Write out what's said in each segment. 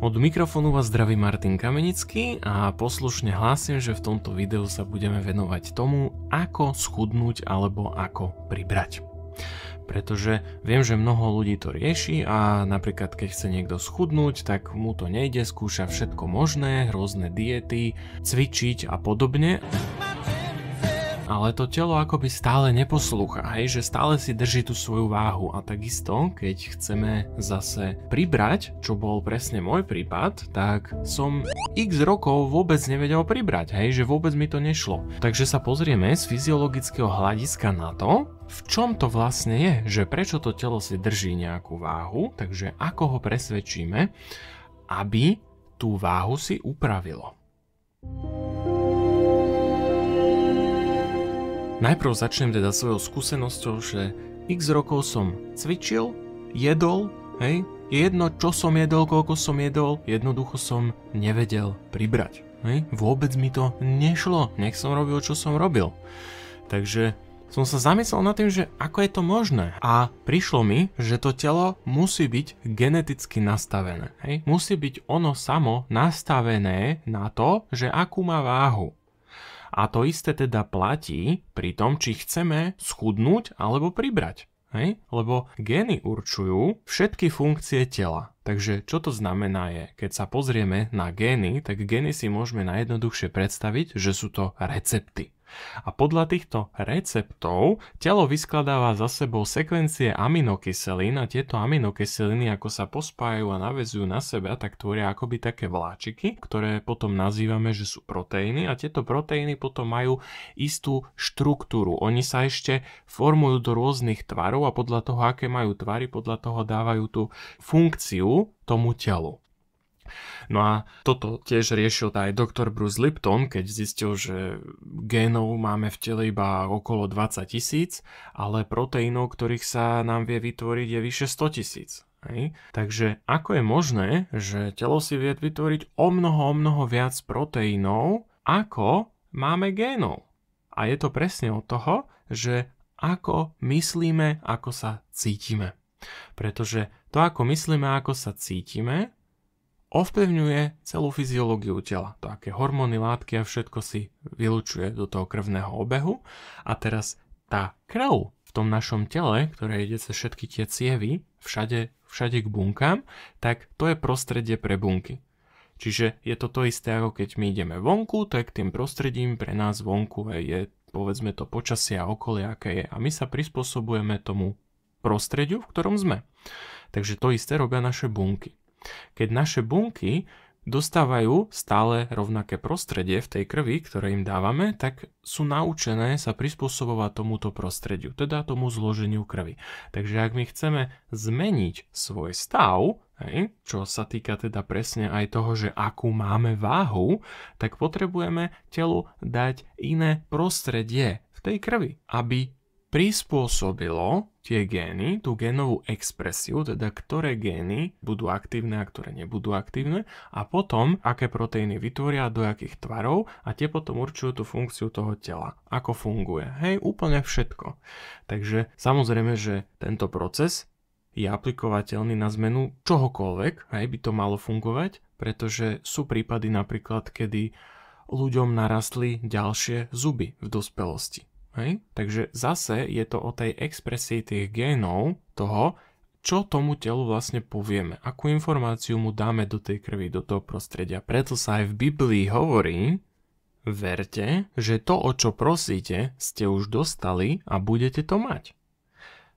Od mikrofónu vás zdraví Martin Kamenický a poslušne hlásim, že v tomto videu sa budeme venovať tomu, ako schudnúť alebo ako pribrať. Pretože viem, že mnoho ľudí to rieši a napríklad keď chce niekto schudnúť, tak mu to nejde, skúša všetko možné, rôzne diety, cvičiť a podobne. Ale to telo akoby stále neposlúcha, hej, že stále si drží tú svoju váhu a takisto, keď chceme zase pribrať, čo bol presne môj prípad, tak som x rokov vôbec nevedel pribrať, hej, že vôbec mi to nešlo. Takže sa pozrieme z fyziologického hľadiska na to, v čom to vlastne je, že prečo to telo si drží nejakú váhu, takže ako ho presvedčíme, aby tú váhu si upravilo. Najprv začnem teda svojou skúsenosťou, že x rokov som cvičil, jedol, hej, je jedno čo som jedol, koľko som jedol, jednoducho som nevedel pribrať, hej, vôbec mi to nešlo, nech som robil čo som robil. Takže som sa zamyslel nad tým, že ako je to možné a prišlo mi, že to telo musí byť geneticky nastavené, hej, musí byť ono samo nastavené na to, že akú má váhu. A to isté teda platí pri tom, či chceme schudnúť alebo pribrať. Hej? Lebo gény určujú všetky funkcie tela. Takže čo to znamená je, keď sa pozrieme na gény, tak gény si môžeme najjednoduchšie predstaviť, že sú to recepty. A podľa týchto receptov telo vyskladáva za sebou sekvencie aminokyselín a tieto aminokyseliny, ako sa pospájajú a naväzujú na seba, tak tvoria akoby také vláčiky, ktoré potom nazývame, že sú proteíny a tieto proteíny potom majú istú štruktúru. Oni sa ešte formujú do rôznych tvarov a podľa toho, aké majú tvary, podľa toho dávajú tú funkciu tomu telu. No a toto tiež riešil aj doktor Bruce Lipton, keď zistil, že génov máme v tele iba okolo 20 000, ale proteínov, ktorých sa nám vie vytvoriť, je vyše 100 000. Takže ako je možné, že telo si vie vytvoriť o mnoho viac proteínov, ako máme génov? A je to presne od toho, že ako myslíme, ako sa cítime. Pretože to, ako myslíme, ako sa cítime, ovplyvňuje celú fyziológiu tela. To, aké hormóny, látky a všetko si vylučuje do toho krvného obehu. A teraz tá krv v tom našom tele, ktoré ide cez všetky tie cievy, všade k bunkám, tak to je prostredie pre bunky. Čiže je to isté, ako keď my ideme vonku, tak tým prostredím pre nás vonku je, povedzme to, počasie a okolie, aké je. A my sa prispôsobujeme tomu prostrediu, v ktorom sme. Takže to isté robia naše bunky. Keď naše bunky dostávajú stále rovnaké prostredie v tej krvi, ktoré im dávame, tak sú naučené sa prispôsobovať tomuto prostrediu, teda tomu zloženiu krvi. Takže ak my chceme zmeniť svoj stav, čo sa týka teda presne aj toho, že akú máme váhu, tak potrebujeme telu dať iné prostredie v tej krvi, aby prispôsobilo tie gény, tú génovú expresiu, teda ktoré gény budú aktívne a ktoré nebudú aktívne a potom, aké proteíny vytvoria, do akých tvarov a tie potom určujú tú funkciu toho tela, ako funguje. Hej, úplne všetko. Takže samozrejme, že tento proces je aplikovateľný na zmenu čohokoľvek, hej, by to malo fungovať, pretože sú prípady napríklad, kedy ľuďom narastli ďalšie zuby v dospelosti. Hej? Takže zase je to o tej expresii tých génov toho, čo tomu telu vlastne povieme, akú informáciu mu dáme do tej krvi, do toho prostredia. Preto sa aj v Biblii hovorí, verte, že to, o čo prosíte, ste už dostali a budete to mať.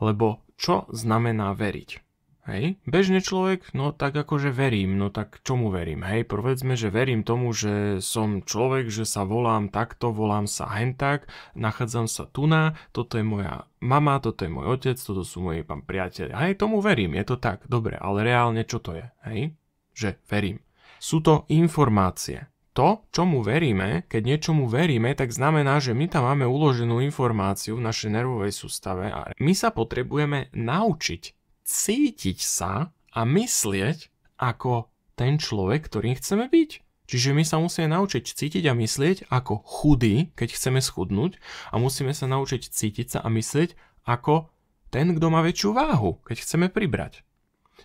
Lebo čo znamená veriť? Hej, bežný človek, no tak akože verím, no tak čomu verím? Hej, povedzme, že verím tomu, že som človek, že sa volám takto, volám sa hentak, nachádzam sa tuná, toto je moja mama, toto je môj otec, toto sú moji priatelia. Hej, tomu verím, je to tak, dobre, ale reálne čo to je? Hej, že verím. Sú to informácie. To, čomu veríme, keď niečomu veríme, tak znamená, že my tam máme uloženú informáciu v našej nervovej sústave a my sa potrebujeme naučiť cítiť sa a myslieť ako ten človek, ktorým chceme byť. Čiže my sa musíme naučiť cítiť a myslieť ako chudý, keď chceme schudnúť a musíme sa naučiť cítiť sa a myslieť ako ten, kto má väčšiu váhu, keď chceme pribrať.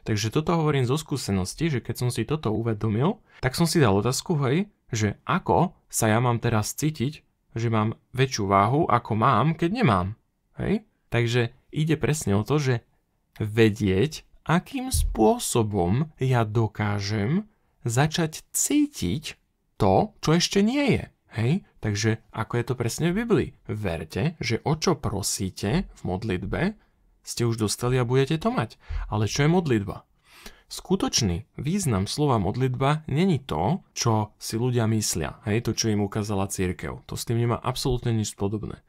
Takže toto hovorím zo skúsenosti, že keď som si toto uvedomil, tak som si dal otázku, hej, že ako sa ja mám teraz cítiť, že mám väčšiu váhu, ako mám, keď nemám. Hej? Takže ide presne o to, že vedieť, akým spôsobom ja dokážem začať cítiť to, čo ešte nie je. Hej? Takže ako je to presne v Biblii? Verte, že o čo prosíte v modlitbe, ste už dostali a budete to mať. Ale čo je modlitba? Skutočný význam slova modlitba není to, čo si ľudia myslia. Hej, to, čo im ukázala cirkev. To s tým nemá absolútne nič podobné.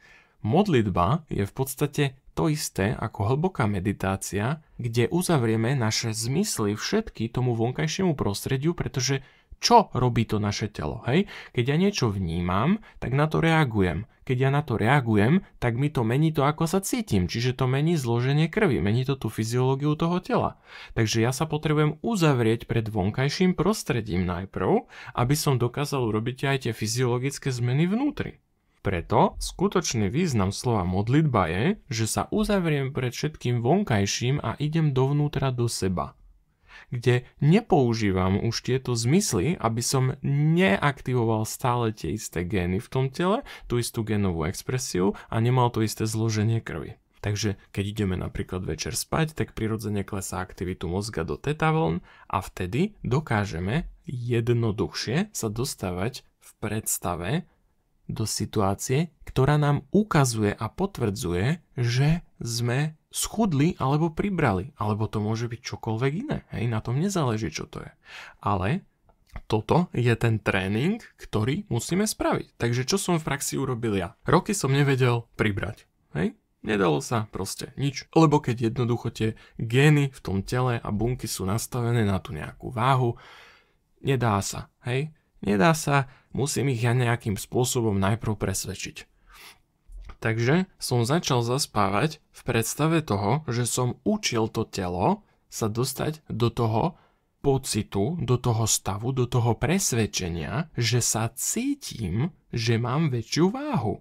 Modlitba je v podstate to isté ako hlboká meditácia, kde uzavrieme naše zmysly všetky tomu vonkajšiemu prostrediu, pretože čo robí to naše telo, hej? Keď ja niečo vnímam, tak na to reagujem. Keď ja na to reagujem, tak mi to mení to, ako sa cítim. Čiže to mení zloženie krvi, mení to tú fyziológiu toho tela. Takže ja sa potrebujem uzavrieť pred vonkajším prostredím najprv, aby som dokázal urobiť aj tie fyziologické zmeny vnútri. Preto skutočný význam slova modlitba je, že sa uzavriem pred všetkým vonkajším a idem dovnútra do seba, kde nepoužívam už tieto zmysly, aby som neaktivoval stále tie isté gény v tom tele, tú istú génovú expresiu a nemal to isté zloženie krvi. Takže keď ideme napríklad večer spať, tak prirodzene klesá aktivitu mozga do theta vln a vtedy dokážeme jednoduchšie sa dostávať v predstave do situácie, ktorá nám ukazuje a potvrdzuje, že sme schudli alebo pribrali. Alebo to môže byť čokoľvek iné. Hej, na tom nezáleží, čo to je. Ale toto je ten tréning, ktorý musíme spraviť. Takže čo som v praxi urobil ja? Roky som nevedel pribrať. Hej? Nedalo sa proste nič. Lebo keď jednoducho tie gény v tom tele a bunky sú nastavené na tú nejakú váhu, nedá sa. Hej? Nedá sa, musím ich ja nejakým spôsobom najprv presvedčiť. Takže som začal zaspávať v predstave toho, že som učil to telo sa dostať do toho pocitu, do toho stavu, do toho presvedčenia, že sa cítim, že mám väčšiu váhu.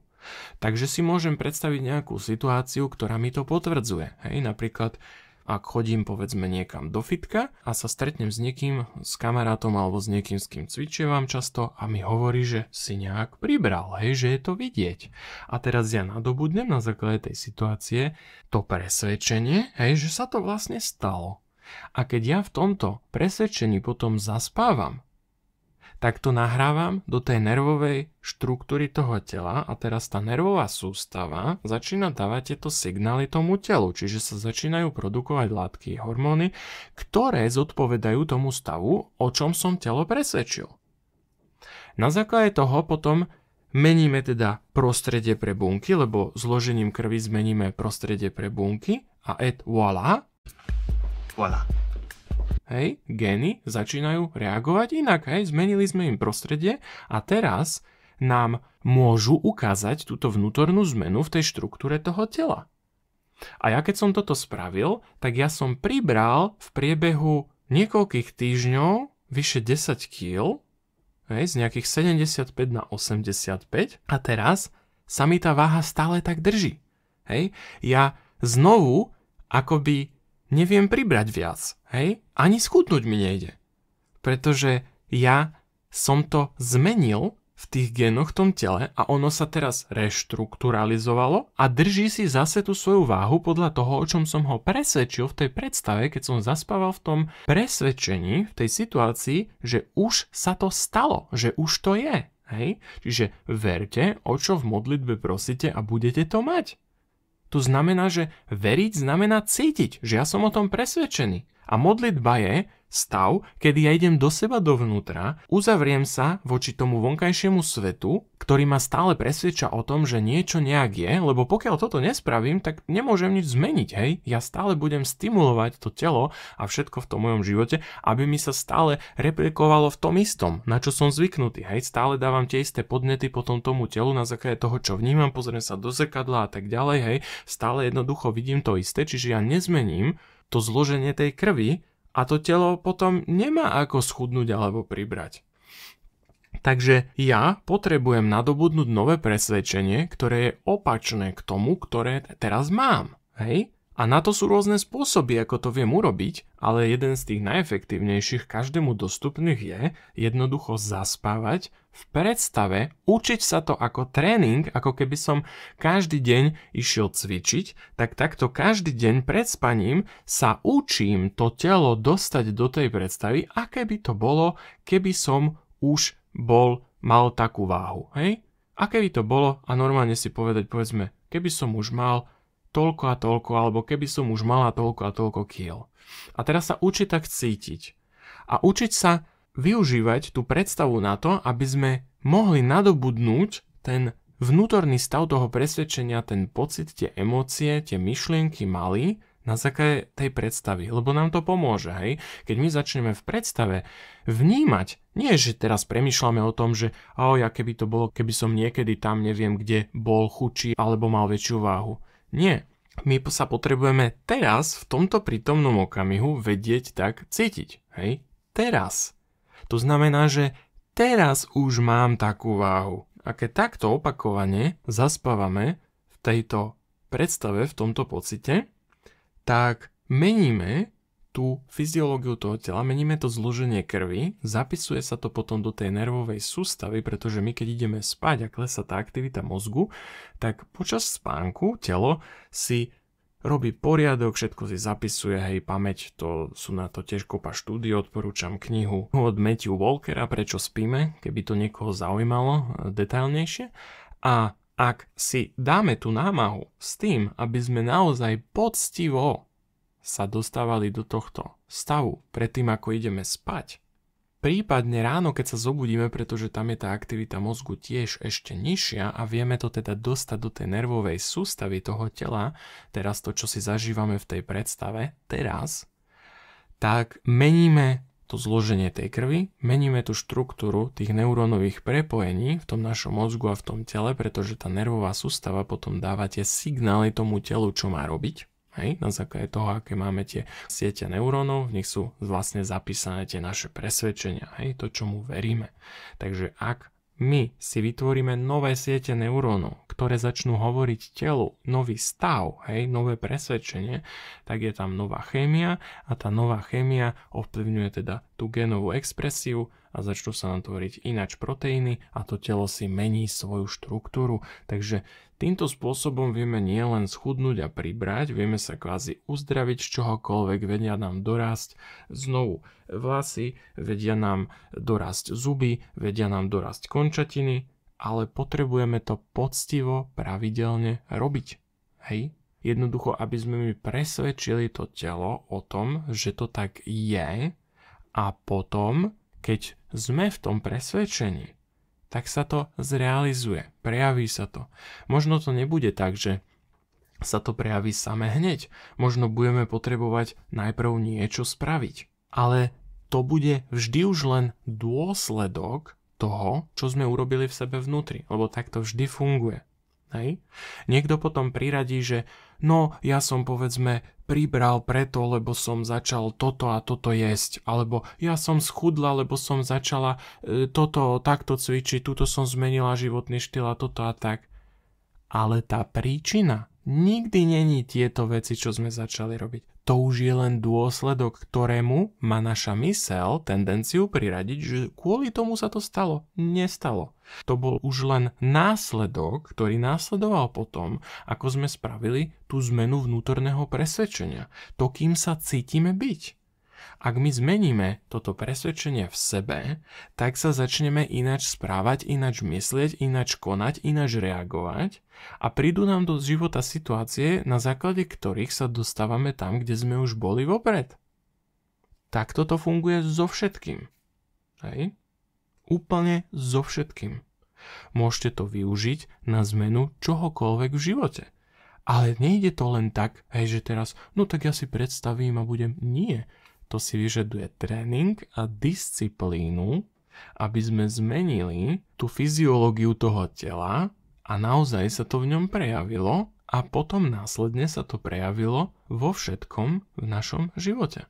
Takže si môžem predstaviť nejakú situáciu, ktorá mi to potvrdzuje. Hej, napríklad ak chodím povedzme niekam do fitka a sa stretnem s niekým, s kamarátom alebo s niekým, s kým cvičievam často a mi hovorí, že si nejak pribral, hej, že je to vidieť. A teraz ja nadobudnem na základe tej situácie to presvedčenie, hej, že sa to vlastne stalo. A keď ja v tomto presvedčení potom zaspávam, tak to nahrávam do tej nervovej štruktúry toho tela a teraz tá nervová sústava začína dávať tieto signály tomu telu, čiže sa začínajú produkovať látky, hormóny, ktoré zodpovedajú tomu stavu, o čom som telo presvedčil. Na základe toho potom meníme teda prostredie pre bunky, lebo zložením krvi zmeníme prostredie pre bunky a voilà. Hej, gény začínajú reagovať inak, hej, zmenili sme im prostredie a teraz nám môžu ukázať túto vnútornú zmenu v tej štruktúre toho tela. A ja keď som toto spravil, tak ja som pribral v priebehu niekoľkých týždňov vyše 10 kg, hej, z nejakých 75 na 85 a teraz sa mi tá váha stále tak drží. Hej, ja znovu akoby neviem pribrať viac, hej? Ani schudnúť mi nejde. Pretože ja som to zmenil v tých génoch v tom tele a ono sa teraz reštrukturalizovalo a drží si zase tú svoju váhu podľa toho, o čom som ho presvedčil v tej predstave, keď som zaspával v tom presvedčení, v tej situácii, že už sa to stalo, že už to je, hej? Čiže verte, o čo v modlitbe prosíte a budete to mať. To znamená, že veriť znamená cítiť, že ja som o tom presvedčený. A modlitba je stav, kedy ja idem do seba dovnútra, uzavriem sa voči tomu vonkajšiemu svetu, ktorý ma stále presvedča o tom, že niečo nejak je, lebo pokiaľ toto nespravím, tak nemôžem nič zmeniť, hej? Ja stále budem stimulovať to telo a všetko v tom mojom živote, aby mi sa stále replikovalo v tom istom, na čo som zvyknutý, hej? Stále dávam tie isté podnety potom tomu telu na základe toho, čo vnímam, pozriem sa do zrkadla a tak ďalej, hej? Stále jednoducho vidím to isté, čiže ja nezmením to zloženie tej krvi a to telo potom nemá ako schudnúť alebo pribrať. Takže ja potrebujem nadobudnúť nové presvedčenie, ktoré je opačné k tomu, ktoré teraz mám. Hej? A na to sú rôzne spôsoby, ako to viem urobiť, ale jeden z tých najefektívnejších každému dostupných je jednoducho zaspávať v predstave, učiť sa to ako tréning, ako keby som každý deň išiel cvičiť, tak takto každý deň pred spaním sa učím to telo dostať do tej predstavy, aké by to bolo, keby som už mal takú váhu, hej? Aké by to bolo a normálne si povedať, povedzme, keby som už mal toľko a toľko, alebo keby som už mala toľko a toľko kíl. A teraz sa učiť tak cítiť. A učiť sa využívať tú predstavu na to, aby sme mohli nadobudnúť ten vnútorný stav toho presvedčenia, ten pocit, tie emócie, tie myšlienky mali na základe tej predstavy, lebo nám to pomôže, hej? Keď my začneme v predstave vnímať, nie že teraz premýšľame o tom, že ja keby to bolo, keby som niekedy tam neviem kde bol chudší alebo mal väčšiu váhu. Nie. My sa potrebujeme teraz, v tomto prítomnom okamihu, vedieť tak cítiť. Hej? Teraz. To znamená, že teraz už mám takú váhu. A keď takto opakovane zaspávame v tejto predstave, v tomto pocite, tak meníme tú fyziológiu toho tela, meníme to zloženie krvi, zapisuje sa to potom do tej nervovej sústavy, pretože my keď ideme spať a klesá tá aktivita mozgu, tak počas spánku telo si robí poriadok, všetko si zapisuje, hej, pamäť, to sú na to tiež kopa štúdií, odporúčam knihu od Matthew Walkera, Prečo spíme, keby to niekoho zaujímalo detailnejšie. A ak si dáme tú námahu s tým, aby sme naozaj poctivo sa dostávali do tohto stavu predtým, ako ideme spať. Prípadne ráno, keď sa zobudíme, pretože tam je tá aktivita mozgu tiež ešte nižšia a vieme to teda dostať do tej nervovej sústavy toho tela, teraz to, čo si zažívame v tej predstave, teraz, tak meníme to zloženie tej krvi, meníme tú štruktúru tých neurónových prepojení v tom našom mozgu a v tom tele, pretože tá nervová sústava potom dáva tie signály tomu telu, čo má robiť. Hej, na základe toho, aké máme tie siete neurónov, v nich sú vlastne zapísané tie naše presvedčenia, hej, to, čomu veríme. Takže ak my si vytvoríme nové siete neurónov, ktoré začnú hovoriť telu nový stav, hej, nové presvedčenie, tak je tam nová chémia a tá nová chémia ovplyvňuje teda tú génovú expresiu a začnú sa nám tvoriť ináč proteíny a to telo si mení svoju štruktúru. Takže týmto spôsobom vieme nielen schudnúť a pribrať, vieme sa kvázi uzdraviť z čohokoľvek, vedia nám dorásť znovu vlasy, vedia nám dorásť zuby, vedia nám dorásť končatiny, ale potrebujeme to poctivo, pravidelne robiť. Hej? Jednoducho, aby sme mi presvedčili to telo o tom, že to tak je a potom, keď sme v tom presvedčení, tak sa to zrealizuje, prejaví sa to. Možno to nebude tak, že sa to prejaví same hneď. Možno budeme potrebovať najprv niečo spraviť. Ale to bude vždy už len dôsledok toho, čo sme urobili v sebe vnútri. Lebo tak to vždy funguje. Hej? Niekto potom priradí, že ja som povedzme pribral preto, lebo som začal toto a toto jesť, alebo ja som schudla, lebo som začala takto cvičiť, tuto som zmenila životný štýl a toto a tak. Ale tá príčina nikdy není tieto veci, čo sme začali robiť. To už je len dôsledok, ktorému má naša myseľ tendenciu priradiť, že kvôli tomu sa to stalo. Nestalo. To bol už len následok, ktorý následoval potom, ako sme spravili tú zmenu vnútorného presvedčenia. To, kým sa cítime byť. Ak my zmeníme toto presvedčenie v sebe, tak sa začneme ináč správať, ináč myslieť, ináč konať, ináč reagovať a prídu nám do života situácie, na základe ktorých sa dostávame tam, kde sme už boli vopred. Takto to funguje so všetkým. Hej? Úplne so všetkým. Môžete to využiť na zmenu čohokoľvek v živote. Ale nejde to len tak, že teraz, tak ja si predstavím a budem. Nie. To si vyžaduje tréning a disciplínu, aby sme zmenili tú fyziológiu toho tela a naozaj sa to v ňom prejavilo a potom následne sa to prejavilo vo všetkom v našom živote.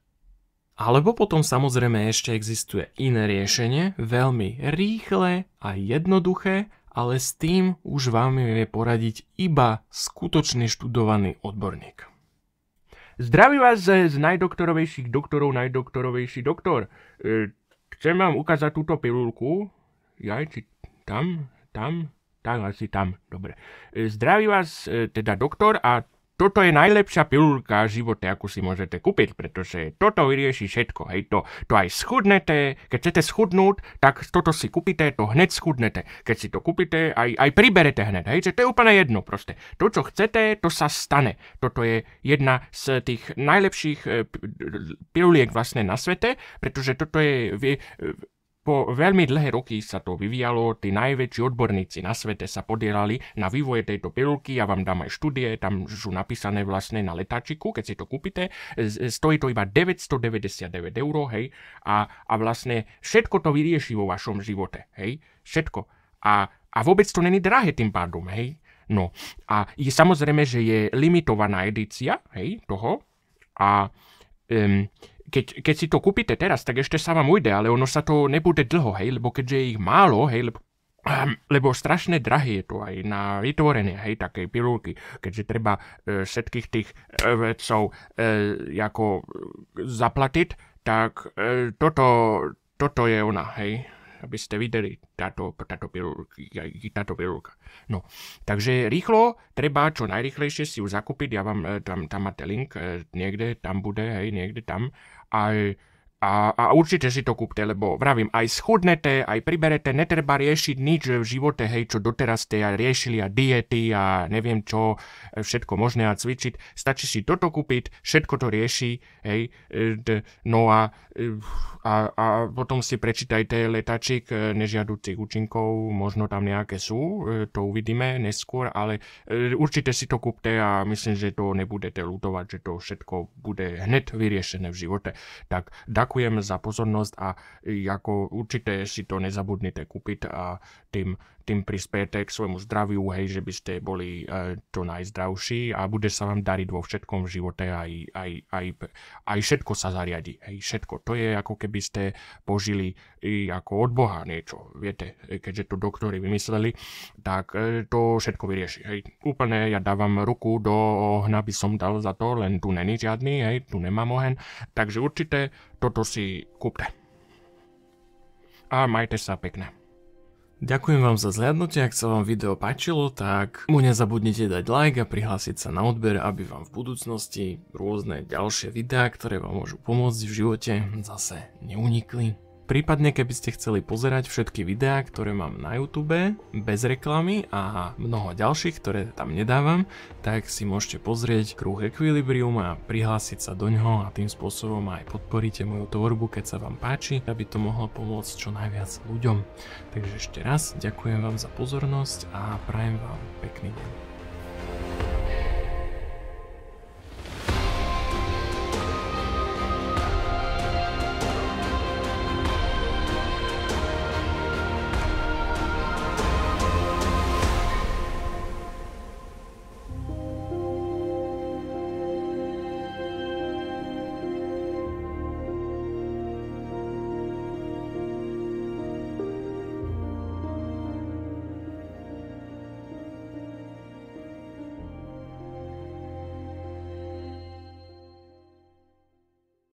Alebo potom samozrejme ešte existuje iné riešenie, veľmi rýchle a jednoduché, ale s tým už vám vie poradiť iba skutočný študovaný odborník. Zdraví vás z najdoktorovejších doktorov, najdoktorovejší doktor. Chcem vám ukázať túto pilulku. Či tam, tak asi tam, dobre. Zdraví vás teda doktor a toto je najlepšia pilulka v živote, akú si môžete kúpiť, pretože toto vyrieši všetko, hej, to aj schudnete, keď chcete schudnúť, tak toto si kúpite, to hneď schudnete, keď si to kúpite, aj priberete hneď, hej, že to je úplne jedno proste, to čo chcete, to sa stane, toto je jedna z tých najlepších piluliek vlastne na svete, pretože toto je... Po veľmi dlhé roky sa to vyvíjalo, tí najväčší odborníci na svete sa podielali na vývoje tejto pilulky, ja vám dám aj štúdie, tam sú napísané vlastne na letáčiku, keď si to kúpite, stojí to iba 999 €, hej, a vlastne všetko to vyrieši vo vašom živote, hej, všetko. A vôbec to není drahé tým pádom, hej, no. A je samozrejme, že je limitovaná edícia, hej, toho a... Keď si to kúpite teraz, tak ešte sa vám ujde, ale ono sa to nebude dlho, hej, lebo keďže je ich málo, hej, lebo strašne drahé je to aj na vytvorenie, hej, takej pilulky, keďže treba všetkých tých vedcov ako zaplatiť, tak toto je ona, hej, aby ste videli táto pilulka. No, takže rýchlo, treba čo najrýchlejšie si ju zakúpiť, ja vám tam máte link, niekde tam bude, hej, niekde tam, a určite si to kúpte, lebo vravím, aj schudnete, aj priberete, netreba riešiť nič v živote, hej, čo doteraz ste aj riešili a diety a neviem čo, všetko možné a cvičiť. Stačí si toto kúpiť, všetko to rieši, hej, no a potom si prečítajte letáčik nežiaducich účinkov, možno tam nejaké sú, to uvidíme neskôr, ale určite si to kúpte a myslím, že to nebudete ľutovať, že to všetko bude hneď vyriešené v živote. Tak ďakujem za pozornosť a ako určite si to nezabudnite kúpiť a tým prispiejete k svojmu zdraviu, hej, že by ste boli to najzdravší a bude sa vám dariť vo všetkom v živote, aj všetko sa zariadi, hej, všetko. To je ako keby ste požili ako od Boha niečo, viete, keďže to doktori vymysleli, tak to všetko vyrieši, hej. Úplne ja dávam ruku do ohňa, by som dal za to, len tu není žiadny, hej, tu nemám oheň, takže určite toto si kúpte. A majte sa pekne. Ďakujem vám za zhliadnutie, ak sa vám video páčilo, tak mu nezabudnite dať like a prihlásiť sa na odber, aby vám v budúcnosti rôzne ďalšie videá, ktoré vám môžu pomôcť v živote, zase neunikli. Prípadne, keby ste chceli pozerať všetky videá, ktoré mám na YouTube, bez reklamy a mnoho ďalších, ktoré tam nedávam, tak si môžete pozrieť kruh Equilibrium a prihlásiť sa do ňoho a tým spôsobom aj podporíte moju tvorbu, keď sa vám páči, aby to mohlo pomôcť čo najviac ľuďom. Takže ešte raz ďakujem vám za pozornosť a prajem vám pekný deň.